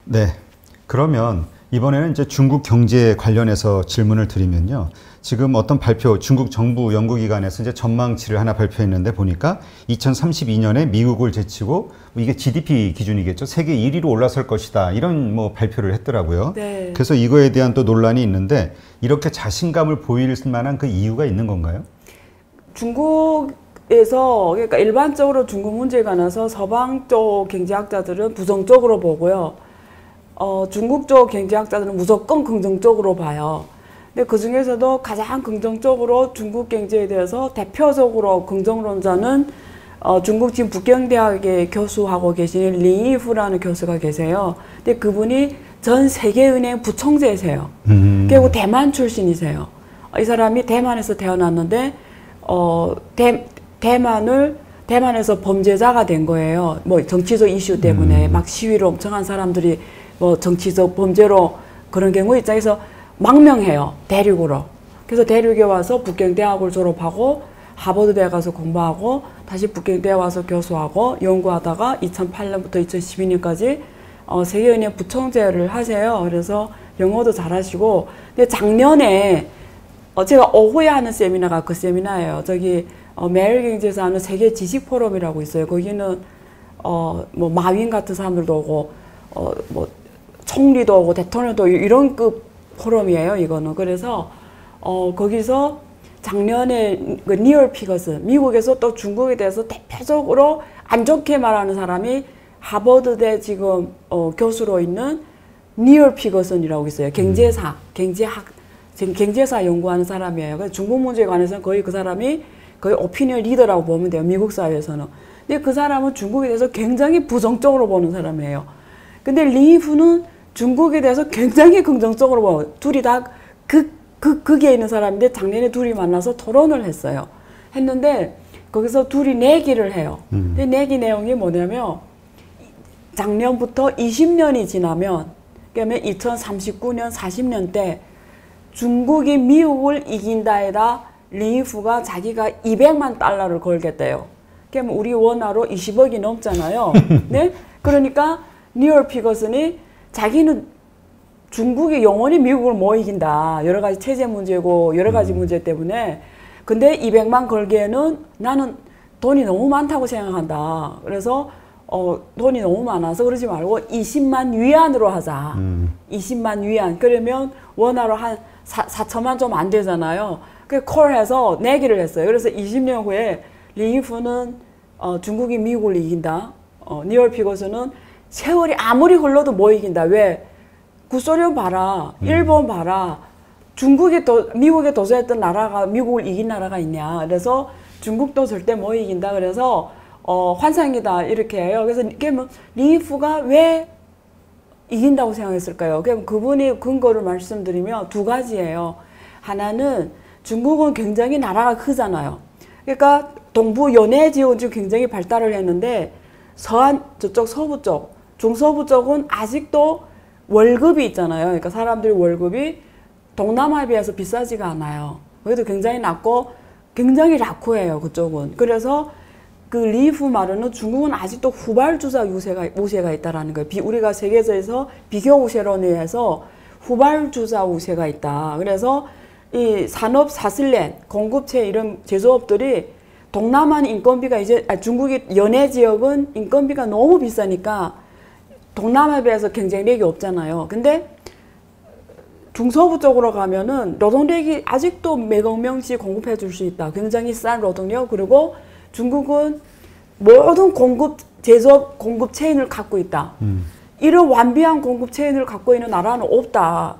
네. 그러면 이번에는 이제 중국 경제 관련해서 질문을 드리면요. 지금 어떤 발표, 중국 정부 연구기관에서 이제 전망치를 하나 발표했는데 보니까 2032년에 미국을 제치고 이게 GDP 기준이겠죠. 세계 1위로 올라설 것이다. 이런 뭐 발표를 했더라고요. 네. 그래서 이거에 대한 또 논란이 있는데 이렇게 자신감을 보일 만한 그 이유가 있는 건가요? 중국에서 그러니까 일반적으로 중국 문제에 관해서 서방 쪽 경제학자들은 부정적으로 보고요. 중국 쪽 경제학자들은 무조건 긍정적으로 봐요. 근데 그 중에서도 가장 긍정적으로 중국 경제에 대해서 대표적으로 긍정론자는 중국 지금 북경대학의 교수하고 계시는 리이후라는 교수가 계세요. 근데 그분이 전 세계은행 부총재세요. 그리고 대만 출신이세요. 이 사람이 대만에서 태어났는데 대만에서 범죄자가 된 거예요. 뭐 정치적 이슈 때문에 막 시위를 엄청 한 사람들이 뭐 정치적 범죄로 그런 경우 입장에서 망명해요. 대륙으로. 그래서 대륙에 와서 북경대학을 졸업하고 하버드대 가서 공부하고 다시 북경대에 와서 교수하고 연구하다가 2008년부터 2012년까지 세계은행 부총재를 하세요. 그래서 영어도 잘하시고 근데 작년에 제가 오후에 하는 세미나가 그 세미나예요. 저기 매일경제에서 하는 세계 지식 포럼이라고 있어요. 거기는 뭐 마윈 같은 사람들도 오고 뭐 총리도 오고 대통령도 오고 이런 급 포럼이에요. 이거는. 그래서 거기서 작년에 그 니얼 피거슨 미국에서 또 중국에 대해서 대표적으로 안 좋게 말하는 사람이 하버드대 지금 교수로 있는 니얼 피거슨이라고 있어요. 경제사 연구하는 사람이에요. 그래서 중국 문제에 관해서는 거의 그 사람이 거의 오피니언 리더라고 보면 돼요. 미국 사회에서는. 근데 그 사람은 중국에 대해서 굉장히 부정적으로 보는 사람이에요. 근데 리이후는 중국에 대해서 굉장히 긍정적으로 봐요. 둘이 다 극에 있는 사람인데 작년에 둘이 만나서 토론을 했어요. 했는데 거기서 둘이 내기를 해요. 근데 내기 내용이 뭐냐면 작년부터 20년이 지나면 그러면 2039년 40년 때 중국이 미국을 이긴다에다 리이후가 자기가 200만 달러를 걸겠대요. 그러면 우리 원화로 20억이 넘잖아요. 네? 그러니까 니얼 피거슨이 자기는 중국이 영원히 미국을 못 이긴다. 여러 가지 체제 문제고 여러 가지 문제 때문에. 근데 200만 걸기에는 나는 돈이 너무 많다고 생각한다. 그래서 돈이 너무 많아서 그러지 말고 20만 위안으로 하자. 20만 위안. 그러면 원화로 한 4천만 좀 안 되잖아요. 그 콜해서 내기를 했어요. 그래서 20년 후에 리이후는 중국이 미국을 이긴다. 니얼 피거슨은 세월이 아무리 흘러도 못 이긴다. 왜? 구소련 봐라. 일본 봐라. 미국에 도전했던 나라가 미국을 이긴 나라가 있냐. 그래서 중국도 절대 못 이긴다. 그래서 환상이다. 이렇게 해요. 그래서 리이후가 왜 이긴다고 생각했을까요? 그럼 그분이 근거를 말씀드리면 두 가지예요. 하나는 중국은 굉장히 나라가 크잖아요. 그러니까 동부 연해 지역은 지금 굉장히 발달을 했는데 저쪽 서부 쪽, 중서부 쪽은 아직도 월급이 있잖아요. 그러니까 사람들이 월급이 동남아에 비해서 비싸지가 않아요. 그래도 굉장히 낮고 굉장히 라쿠해요. 그쪽은. 그래서 그 리이후 말은 중국은 아직도 후발주자 우세가 있다라는 거예요. 우리가 세계에서 비교 우세론에 의해서 후발주자 우세가 있다. 그래서 이 산업 사슬렌, 공급체 이런 제조업들이 동남아는 인건비가 중국이 연해 지역은 인건비가 너무 비싸니까 동남아에 비해서 경쟁력이 없잖아요. 근데 중서부 쪽으로 가면은 노동력이 아직도 몇억 명씩 공급해 줄 수 있다. 굉장히 싼 노동력. 그리고 중국은 모든 제조업 공급 체인을 갖고 있다. 이런 완비한 공급 체인을 갖고 있는 나라는 없다.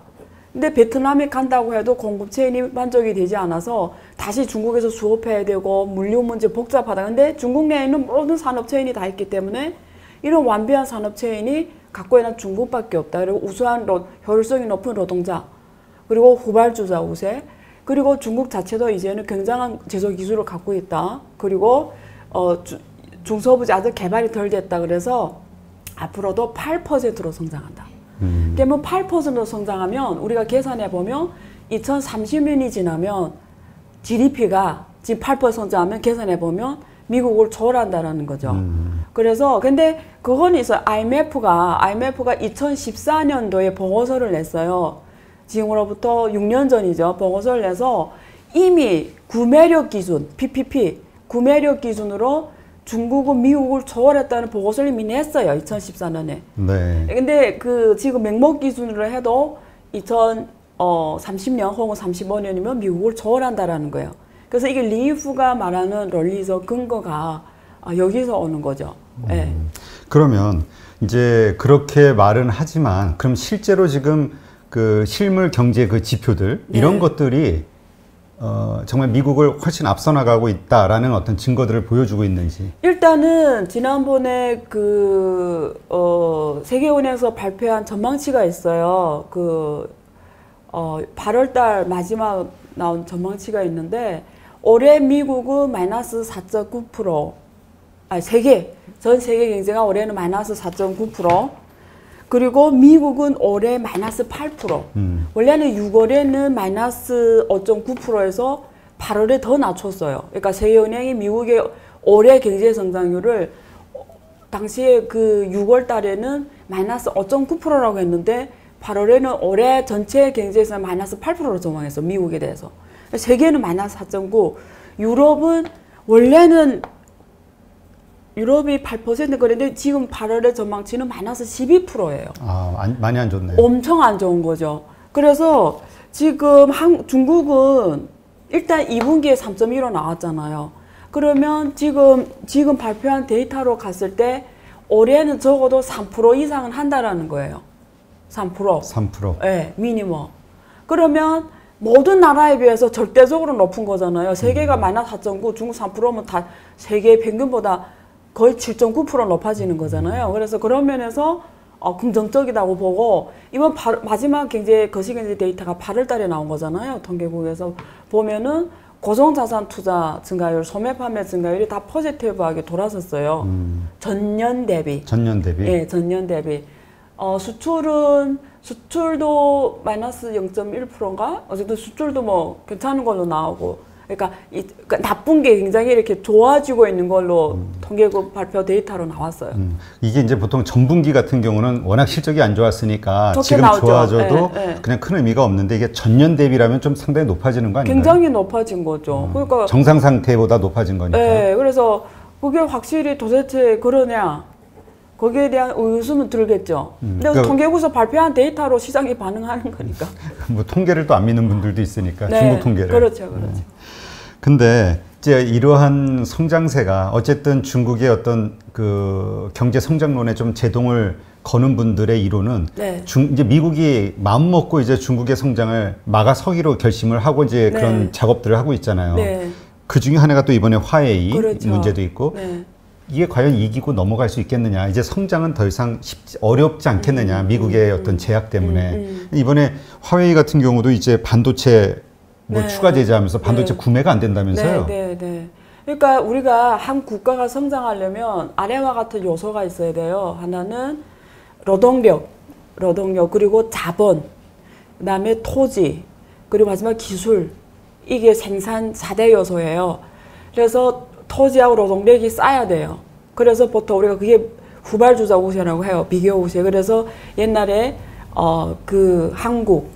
근데 베트남에 간다고 해도 공급 체인이 만족이 되지 않아서 다시 중국에서 수업해야 되고 물류 문제 복잡하다. 근데 중국 내에 있는 모든 산업 체인이 다 있기 때문에 이런 완비한 산업 체인이 갖고 있는 중국밖에 없다. 그리고 우수한 효율성이 높은 노동자, 그리고 후발주자 우세, 그리고 중국 자체도 이제는 굉장한 제조 기술을 갖고 있다. 그리고 중서부지 아직 개발이 덜 됐다. 그래서 앞으로도 8%로 성장한다. 그러면 8%로 성장하면 우리가 계산해 보면 2030년이 지나면 GDP가 지금 8% 성장하면 계산해 보면 미국을 초월한다라는 거죠. 그래서 근데 그건 있어요. IMF가 2014년도에 보고서를 냈어요. 지금으로부터 6년 전이죠. 보고서를 내서 이미 구매력 기준, PPP 구매력 기준으로 중국은 미국을 초월했다는 보고서를 이미 냈어요. 2014년에. 네. 근데 그 지금 명목 기준으로 해도 2030년 혹은 35년이면 미국을 초월한다라는 거예요. 그래서 이게 리후가 말하는 논리적 근거가 여기서 오는 거죠. 네. 그러면 이제 그렇게 말은 하지만 그럼 실제로 지금 그 실물 경제 그 지표들 이런 것들이 정말 미국을 훨씬 앞서 나가고 있다라는 어떤 증거들을 보여주고 있는지. 일단은 지난번에 세계은행에서 발표한 전망치가 있어요. 8월달 마지막 나온 전망치가 있는데 올해 미국은 마이너스 4.9%, 전 세계 경제가 올해는 마이너스 4.9%, 그리고 미국은 올해 마이너스 8%. 원래는 6월에는 마이너스 5.9%에서 8월에 더 낮췄어요. 그러니까 세계은행이 미국의 올해 경제 성장률을 당시에 그 6월 달에는 마이너스 5.9%라고 했는데 8월에는 올해 전체 경제에서 마이너스 8%로 전망했어. 미국에 대해서. 세계는 마이너스 4.9. 유럽은 원래는 유럽이 8% 그랬는데 지금 8월의 전망치는 마이너스 12%예요. 많이 안 좋네요. 엄청 안 좋은 거죠. 그래서 지금 중국은 일단 2분기에 3.15 나왔잖아요. 그러면 지금 발표한 데이터로 갔을 때 올해는 적어도 3% 이상은 한다라는 거예요. 3%. 3%. 네, 미니멈. 그러면 모든 나라에 비해서 절대적으로 높은 거잖아요. 세계가 마이너스 4.9, 중국 3%면 다 세계 평균보다 거의 7.9% 높아지는 거잖아요. 그래서 그런 면에서 긍정적이라고 보고 이번 마지막 거시경제 데이터가 8월 달에 나온 거잖아요. 통계국에서 보면은 고정자산 투자 증가율, 소매 판매 증가율이 다 포지티브하게 돌아섰어요. 전년 대비. 전년 대비? 네, 전년 대비. 수출도 마이너스 0.1%인가? 어쨌든 수출도 뭐 괜찮은 걸로 나오고. 그러니까 나쁜 게 굉장히 이렇게 좋아지고 있는 걸로 통계국 발표 데이터로 나왔어요. 이게 이제 보통 전분기 같은 경우는 워낙 실적이 안 좋았으니까 지금 나오죠. 좋아져도 그냥 큰 의미가 없는데 이게 전년 대비라면 좀 상당히 높아지는 거 아닌가요? 굉장히 높아진 거죠. 그러니까 정상 상태보다 높아진 거니까. 네, 그래서 그게 확실히 도대체 그러냐? 거기에 대한 의심은 들겠죠. 근데 그러니까 통계국에서 발표한 데이터로 시장이 반응하는 거니까. 뭐 통계를 또 안 믿는 분들도 있으니까 네, 중국 통계를. 그렇죠. 근데 이제 이러한 성장세가 어쨌든 중국의 어떤 그 경제 성장론에 좀 제동을 거는 분들의 이론은 이제 미국이 마음 먹고 이제 중국의 성장을 막아서기로 결심을 하고 이제 그런 작업들을 하고 있잖아요. 그 중에 하나가 또 이번에 화웨이 문제도 있고. 이게 과연 이기고 넘어갈 수 있겠느냐. 이제 성장은 더 이상 어렵지 않겠느냐. 미국의 어떤 제약 때문에. 이번에 화웨이 같은 경우도 이제 반도체 추가 제재하면서 반도체 구매가 안 된다면서요. 그러니까 우리가 한 국가가 성장하려면 아래와 같은 요소가 있어야 돼요. 하나는 노동력 그리고 자본, 그다음에 토지, 그리고 마지막 기술. 이게 생산 4대 요소예요. 그래서 토지하고 노동력이 쌓여야 돼요. 그래서 보통 우리가 그게 후발주자 우세라고 해요. 비교 우세. 그래서 옛날에 그 한국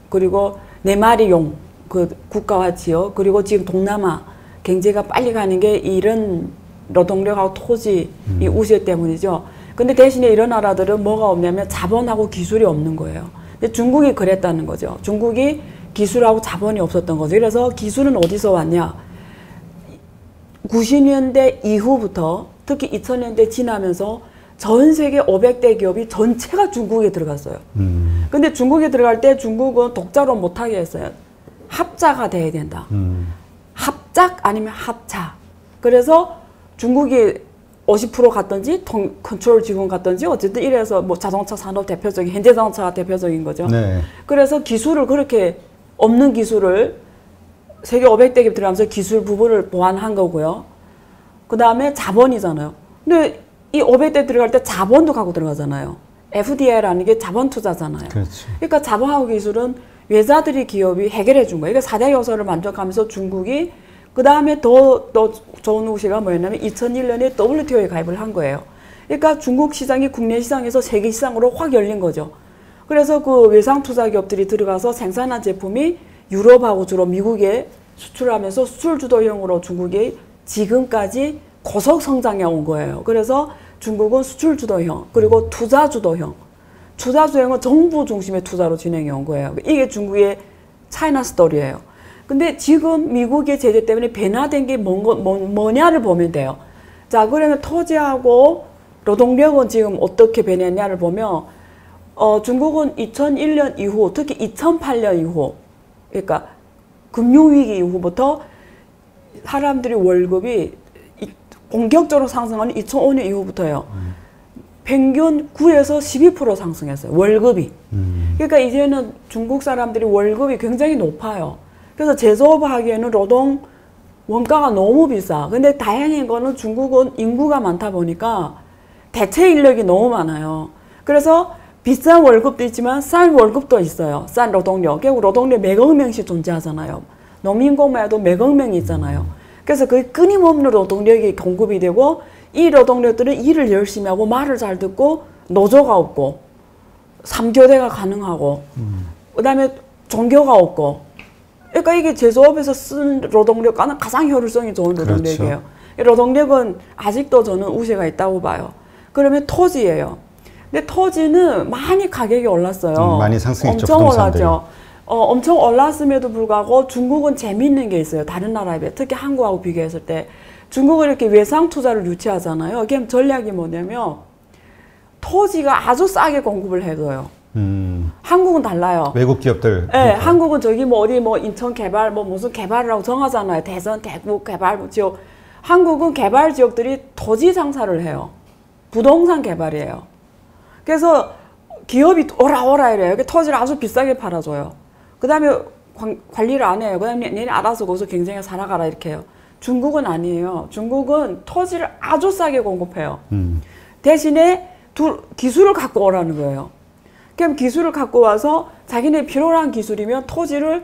그리고 네 마리용 그 국가와 지역 그리고 지금 동남아 경제가 빨리 가는 게 이런 노동력하고 토지 이 우세 때문이죠. 근데 대신에 이런 나라들은 뭐가 없냐면 자본하고 기술이 없는 거예요. 근데 중국이 그랬다는 거죠. 중국이 기술하고 자본이 없었던 거죠. 그래서 기술은 어디서 왔냐? 90년대 이후부터 특히 2000년대 지나면서 전 세계 500대 기업이 전체가 중국에 들어갔어요. 근데 중국에 들어갈 때 중국은 독자로 못하게 했어요. 합자가 돼야 된다. 합작 아니면 합차. 그래서 중국이 50% 갔던지 컨트롤 지분 갔던지 어쨌든 이래서 뭐 자동차 산업 대표적인 현대자동차가 대표적인 거죠. 그래서 기술을 그렇게 없는 기술을 세계 500대 기업 들어가면서 기술 부분을 보완한 거고요. 그 다음에 자본이잖아요. 근데 이 500대 들어갈 때 자본도 갖고 들어가잖아요. FDI라는 게 자본 투자잖아요. 그러니까 자본하고 기술은 외자들이 기업이 해결해 준 거예요. 그러니까 4대 요소를 만족하면서 중국이 그 다음에 더 좋은 우시가 뭐였냐면 2001년에 WTO에 가입을 한 거예요. 그러니까 중국 시장이 국내 시장에서 세계 시장으로 확 열린 거죠. 그래서 그 외상 투자 기업들이 들어가서 생산한 제품이 유럽하고 주로 미국에 수출하면서 수출 주도형으로 중국이 지금까지 고속 성장해 온 거예요. 그래서 중국은 수출 주도형 그리고 투자 주도형. 투자 주도형은 정부 중심의 투자로 진행해 온 거예요. 이게 중국의 차이나 스토리예요. 근데 지금 미국의 제재 때문에 변화된 게 뭐냐를 보면 돼요. 자, 그러면 토지하고 노동력은 지금 어떻게 변했냐를 보면 중국은 2001년 이후, 특히 2008년 이후, 그러니까 금융위기 이후부터 사람들이 월급이 공격적으로 상승하는 2005년 이후부터요. 평균 9에서 12% 상승했어요. 월급이. 그러니까 이제는 중국 사람들이 월급이 굉장히 높아요. 그래서 제조업하기에는 노동 원가가 너무 비싸. 근데 다행인 거는 중국은 인구가 많다 보니까 대체 인력이 너무 많아요. 그래서 비싼 월급도 있지만 싼 월급도 있어요. 싼 노동력. 결국 노동력 몇억 명씩 존재하잖아요. 농민공만 해도 몇억 명이 있잖아요. 그래서 그 끊임없는 노동력이 공급이 되고 이 노동력들은 일을 열심히 하고 말을 잘 듣고 노조가 없고 3교대가 가능하고 그다음에 종교가 없고 그러니까 이게 제조업에서 쓴 노동력과는 가장 효율성이 좋은 노동력이에요. 그렇죠. 이 노동력은 아직도 저는 우세가 있다고 봐요. 그러면 토지예요. 근데 토지는 많이 가격이 올랐어요. 많이 상승했죠. 엄청 올랐죠. 엄청 올랐음에도 불구하고 중국은 재미있는 게 있어요. 다른 나라에 비해. 특히 한국하고 비교했을 때. 중국은 이렇게 외상 투자를 유치하잖아요. 그럼 전략이 뭐냐면 토지가 아주 싸게 공급을 해줘요. 한국은 달라요. 외국 기업들. 네, 한국은 저기 뭐 어디 뭐 인천 개발 뭐 무슨 개발이라고 정하잖아요. 대선, 대구 개발 지역. 한국은 개발 지역들이 토지 장사를 해요. 부동산 개발이에요. 그래서 기업이 오라 이래요. 토지를 아주 비싸게 팔아줘요. 그 다음에 관리를 안 해요. 그 다음에 얘네 알아서 거기서 경쟁해 살아가라 이렇게 해요. 중국은 아니에요. 중국은 토지를 아주 싸게 공급해요. 대신에 기술을 갖고 오라는 거예요. 그럼 기술을 갖고 와서 자기네 필요한 기술이면 토지를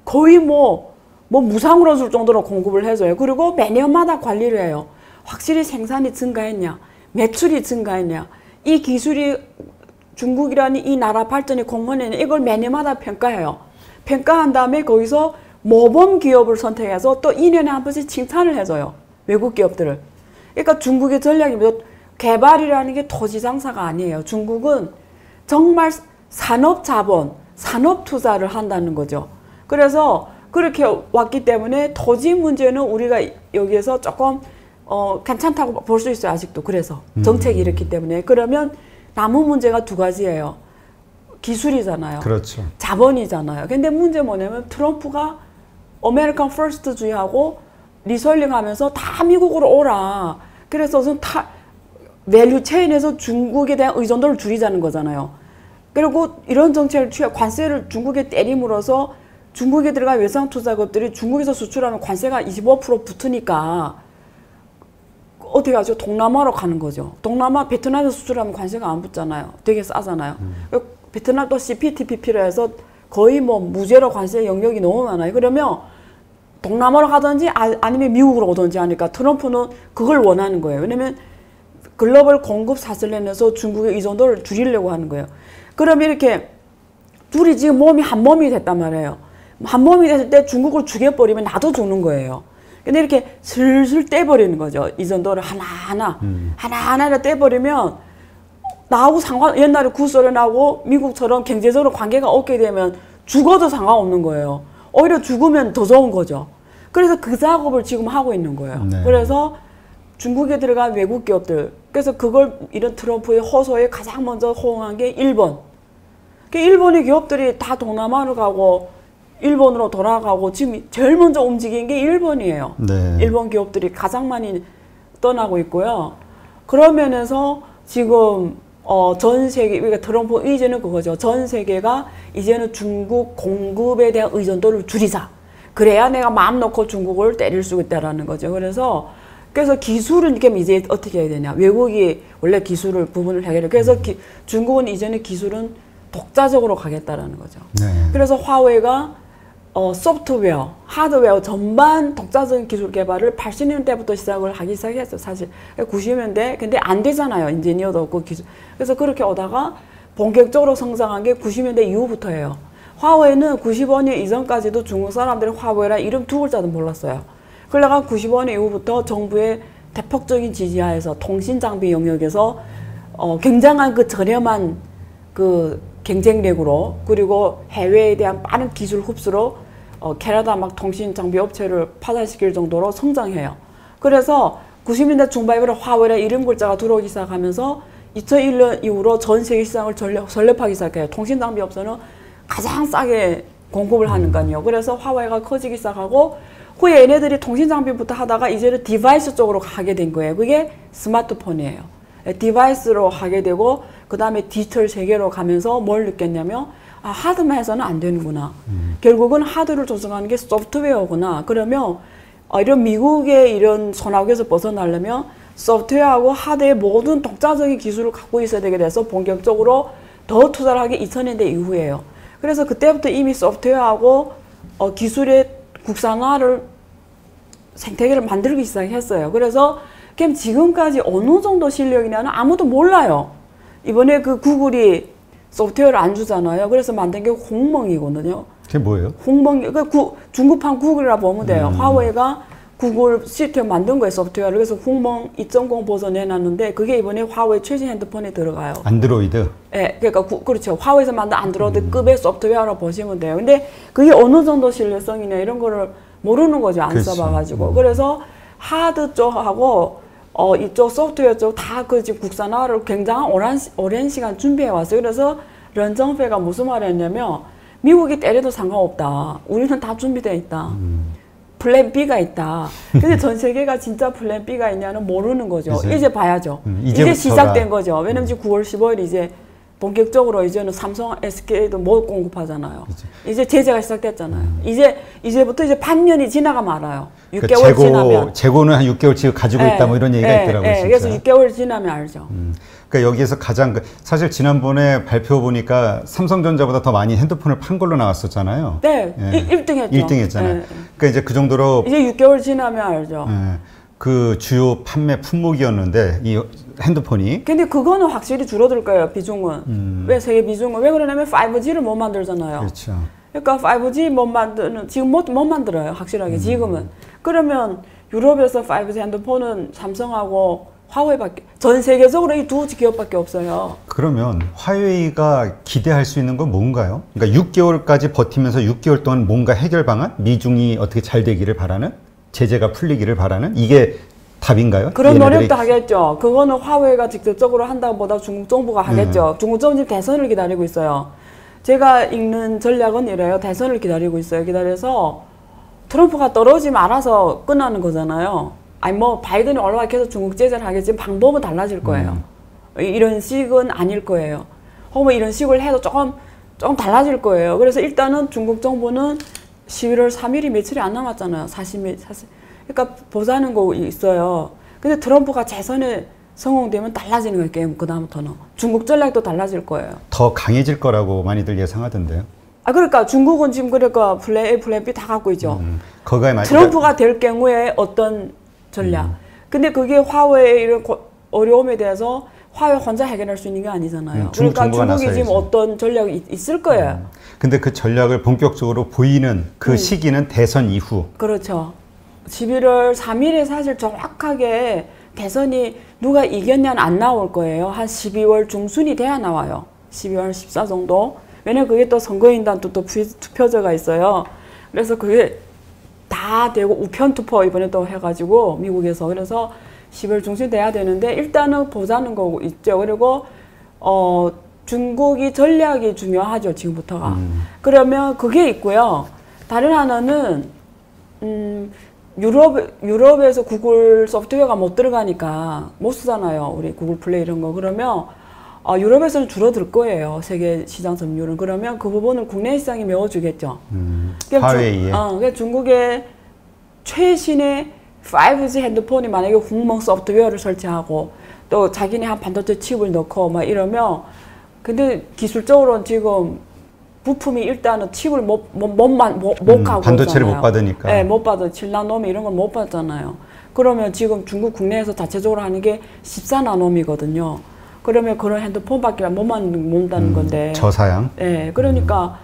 거의 뭐 무상으로 줄 정도로 공급을 해줘요. 그리고 매년마다 관리를 해요. 확실히 생산이 증가했냐, 매출이 증가했냐, 이 기술이 중국이라는 이 나라 발전의 공헌에는 이걸 매년마다 평가해요. 평가한 다음에 거기서 모범 기업을 선택해서 또 2년에 한 번씩 칭찬을 해줘요. 외국 기업들을. 그러니까 중국의 전략입니다. 개발이라는 게 토지 장사가 아니에요. 중국은 정말 산업 자본, 산업 투자를 한다는 거죠. 그래서 그렇게 왔기 때문에 토지 문제는 우리가 여기에서 조금 괜찮다고 볼 수 있어요. 아직도. 그래서 정책이 이렇기 때문에. 그러면 남은 문제가 두 가지예요. 기술이잖아요. 그렇죠. 자본이잖아요. 근데 문제 뭐냐면 트럼프가 아메리칸 퍼스트주의하고 리솔링 하면서 다 미국으로 오라. 그래서 밸류 체인에서 중국에 대한 의존도를 줄이자는 거잖아요. 그리고 이런 정책을 관세를 중국에 때림으로써 중국에 들어간 외상 투자기업들이 중국에서 수출하면 관세가 25% 붙으니까 어떻게 하죠? 동남아로 가는 거죠. 동남아, 베트남에서 수출하면 관세가 안 붙잖아요. 되게 싸잖아요. 베트남도 CPTPP로 해서 거의 뭐 무제로 관세 영역이 너무 많아요. 그러면 동남아로 가든지 아니면 미국으로 오든지 하니까 트럼프는 그걸 원하는 거예요. 왜냐면 글로벌 공급 사슬렌에서 중국의 의존도를 줄이려고 하는 거예요. 그러면 이렇게 둘이 지금 몸이 한 몸이 됐단 말이에요. 한 몸이 됐을 때 중국을 죽여버리면 나도 죽는 거예요. 근데 이렇게 슬슬 떼버리는 거죠. 의존도를 하나하나를 떼버리면 나하고 옛날에 구소련하고 미국처럼 경제적으로 관계가 없게 되면 죽어도 상관없는 거예요. 오히려 죽으면 더 좋은 거죠. 그래서 그 작업을 지금 하고 있는 거예요. 네. 그래서 중국에 들어간 외국 기업들, 그래서 그걸 이런 트럼프의 호소에 가장 먼저 호응한 게 일본. 일본의 기업들이 다 동남아로 가고 일본으로 돌아가고 지금 제일 먼저 움직인 게 일본이에요. 네. 일본 기업들이 가장 많이 떠나고 있고요. 그런 면에서 지금 전 세계, 그러니까 트럼프 의지는 그거죠. 전 세계가 이제는 중국 공급에 대한 의존도를 줄이자. 그래야 내가 마음 놓고 중국을 때릴 수 있다라는 거죠. 그래서 기술은 이제 어떻게 해야 되냐. 외국이 원래 기술을 부분을 해결해. 그래서 중국은 이제는 기술은 독자적으로 가겠다라는 거죠. 네. 그래서 화웨이가 소프트웨어, 하드웨어 전반 독자적인 기술 개발을 80년대부터 하기 시작했어요, 사실. 90년대, 근데 안 되잖아요, 인지니어도 없고 기술. 그래서 그렇게 오다가 본격적으로 성장한 게 90년대 이후부터예요. 화웨이는 95년 이전까지도 중국 사람들이 화웨이라 이름 두 글자도 몰랐어요. 그러다가 95년 이후부터 정부의 대폭적인 지지하에서 통신장비 영역에서 굉장한 그 저렴한 그 경쟁력으로 그리고 해외에 대한 빠른 기술 흡수로 캐나다 막 통신장비 업체를 파산시킬 정도로 성장해요. 그래서 90년대 중반부터 화웨이라 이름 글자가 들어오기 시작하면서 2001년 이후로 전 세계 시장을 설립하기 시작해요. 통신장비 업체는 가장 싸게 공급을 하니까요. 그래서 화웨이가 커지기 시작하고 후에 얘네들이 통신장비부터 하다가 이제는 디바이스 쪽으로 가게 된 거예요. 그게 스마트폰이에요. 디바이스로 하게 되고 그 다음에 디지털 세계로 가면서 뭘 느꼈냐면 하드만 해서는 안 되는구나. 결국은 하드를 조성하는 게 소프트웨어구나. 그러면 이런 미국의 이런 손아귀에서 벗어나려면 소프트웨어하고 하드의 모든 독자적인 기술을 갖고 있어야 되게 돼서 본격적으로 더 투자를 하게 2000년대 이후예요. 그래서 그때부터 이미 소프트웨어하고 기술의 국산화를 생태계를 만들기 시작했어요. 그래서 지금까지 어느 정도 실력이냐는 아무도 몰라요. 이번에 그 구글이 소프트웨어를 안 주잖아요. 그래서 만든 게 홍멍이거든요. 그게 뭐예요? 홍멍, 중국판 구글이라 보면 돼요. 화웨이가 구글 시스템 만든 거예요, 소프트웨어를. 그래서 홍멍 2.0 버전 내놨는데 그게 이번에 화웨이 최신 핸드폰에 들어가요. 안드로이드? 네, 그러니까 그렇죠. 화웨이에서 만든 안드로이드급의 소프트웨어라고 보시면 돼요. 근데 그게 어느 정도 신뢰성이냐 이런 거를 모르는 거죠. 안 그렇지. 써봐가지고. 그래서 하드 쪽하고 이쪽 소프트웨어 쪽 다 그 지금 국산화를 굉장히 오랜 시간 준비해 왔어요. 그래서 런정페가 무슨 말을 했냐면 미국이 때려도 상관없다. 우리는 다 준비되어 있다. 플랜 B가 있다. 근데 전 세계가 진짜 플랜 B가 있냐는 모르는 거죠. 이제 봐야죠. 이제 시작된 거죠. 왜냐면 지금 9월 15일 이제 본격적으로 이제는 삼성, SK도 못 공급하잖아요. 그치. 이제 제재가 시작됐잖아요. 이제부터 이제 반년이 지나가면 알아요. 6개월 지나면. 재고는 한 6개월 지금 가지고 있다 뭐 이런 얘기가 있더라고요. 진짜. 그래서 6개월 지나면 알죠. 그러니까 여기에서 가장 사실 지난번에 발표 보니까 삼성전자보다 더 많이 핸드폰을 판 걸로 나왔었잖아요. 네, 1등 했죠. 1등 했잖아요. 그러니까 이제 그 정도로 이제 6개월 지나면 알죠. 그 주요 판매 품목이었는데 이 핸드폰이. 근데 그거는 확실히 줄어들 거예요, 비중은. 왜 세계 비중은? 왜 그러냐면 5G를 못 만들잖아요. 그렇죠. 그러니까 5G 못 만드는 지금 못 만들어요, 확실하게 지금은. 그러면 유럽에서 5G 핸드폰은 삼성하고 화웨이밖에, 전 세계적으로 이 두 기업밖에 없어요. 그러면 화웨이가 기대할 수 있는 건 뭔가요? 그러니까 6개월까지 버티면서 6개월 동안 뭔가 해결 방안, 미중이 어떻게 잘 되기를 바라는, 제재가 풀리기를 바라는, 이게 답인가요? 그런 노력도 하겠죠. 그거는 화웨이가 직접적으로 한다보다 중국 정부가 하겠죠. 중국 정부 대선을 기다리고 있어요. 제가 읽는 전략은 이래요. 대선을 기다리고 있어요. 기다려서 트럼프가 떨어지면 알아서 끝나는 거잖아요. 아니 뭐 바이든이 올라가게 해서 중국 제재를 하겠지만 방법은 달라질 거예요. 이런 식은 아닐 거예요. 혹은 뭐 이런 식을 해도 조금 달라질 거예요. 그래서 일단은 중국 정부는 11월 3일이 며칠이 안 남았잖아요. 40일. 그러니까 보자는 거 있어요. 근데 트럼프가 재선에 성공되면 달라지는 거예요. 게임 그다음부터는. 중국 전략도 달라질 거예요. 더 강해질 거라고 많이들 예상하던데요. 그러니까 중국은 지금 그러니까 플랜 A, 플랜 B 다 갖고 있죠. 트럼프가 될 경우에 어떤 전략. 근데 그게 화웨이 이런 어려움에 대해서 화웨이 혼자 해결할 수 있는 게 아니잖아요. 그러니까 중국이 지금 어떤 전략이 있을 거예요. 근데 그 전략을 본격적으로 보이는 그 시기는 대선 이후. 그렇죠. 11월 3일에 사실 정확하게 대선이 누가 이겼냐는 안 나올 거예요. 한 12월 중순이 돼야 나와요. 12월 14 정도. 왜냐면 그게 또 선거인단 또 투표제가 있어요. 그래서 그게 다 되고 우편 투표 이번에 또 해가지고 미국에서. 그래서 10월 중순 돼야 되는데 일단은 보자는 거 있죠. 그리고 중국이 전략이 중요하죠. 지금부터가. 그러면 그게 있고요. 다른 하나는 유럽에서 구글 소프트웨어가 못 들어가니까 못 쓰잖아요. 우리 구글 플레이 이런 거. 그러면 유럽에서는 줄어들 거예요. 세계 시장 점유율은. 그러면 그 부분을 국내 시장이 메워주겠죠. 화웨이에. 그러니까 중국의 최신의 5G 핸드폰이 만약에 홍멍 소프트웨어를 설치하고 또 자기네 한 반도체 칩을 넣고 막 이러면 근데 기술적으로는 지금 부품이 일단은 칩을 못 가고 반도체를 있잖아요. 못 받으니까. 네, 못 받아. 7나노미 이런 건 못 받잖아요. 그러면 지금 중국 국내에서 자체적으로 하는 게 14나노미거든요. 그러면 그런 핸드폰밖에 못 만든다는 건데. 저사양. 네, 그러니까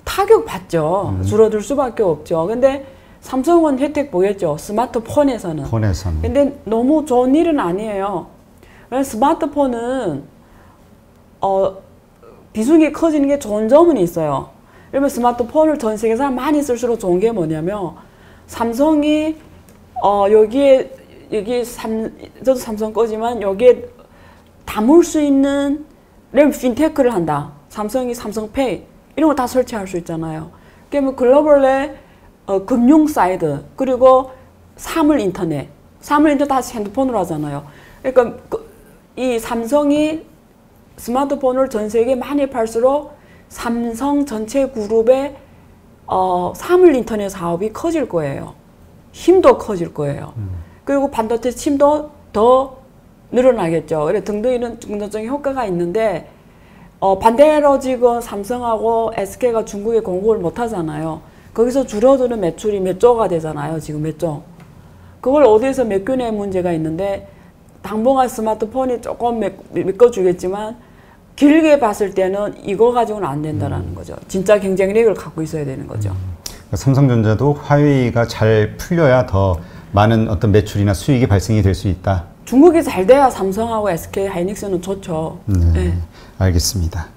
타격 받죠. 줄어들 수밖에 없죠. 근데 삼성은 혜택 보였죠. 스마트폰에서는. 폰에서는. 근데 너무 좋은 일은 아니에요. 스마트폰은 비중이 커지는 게 좋은 점은 있어요. 그러면 스마트폰을 전 세계 사람 많이 쓸수록 좋은 게 뭐냐면 삼성이 저도 삼성 거지만 여기에 담을 수 있는 핀테크를 한다. 삼성이 삼성페이 이런 거 다 설치할 수 있잖아요. 그러면 글로벌의 금융 사이드 그리고 사물 인터넷 다 핸드폰으로 하잖아요. 그러니까 이 삼성이 스마트폰을 전 세계에 많이 팔수록 삼성 전체 그룹의 사물 인터넷 사업이 커질 거예요. 힘도 커질 거예요. 그리고 반도체 침도 더 늘어나겠죠. 그래 등등 이런 긍정적인 효과가 있는데 반대로 지금 삼성하고 SK가 중국에 공급을 못 하잖아요. 거기서 줄어드는 매출이 몇 조가 되잖아요. 지금 몇 조. 그걸 어디에서 메꾸는 문제가 있는데 당분간 스마트폰이 조금 메꿔주겠지만 길게 봤을 때는 이거 가지고는 안 된다라는 거죠. 진짜 경쟁력을 갖고 있어야 되는 거죠. 삼성전자도 화웨이가 잘 풀려야 더 많은 어떤 매출이나 수익이 발생이 될 수 있다. 중국이 잘 돼야 삼성하고 SK 하이닉스는 좋죠. 네, 네. 알겠습니다.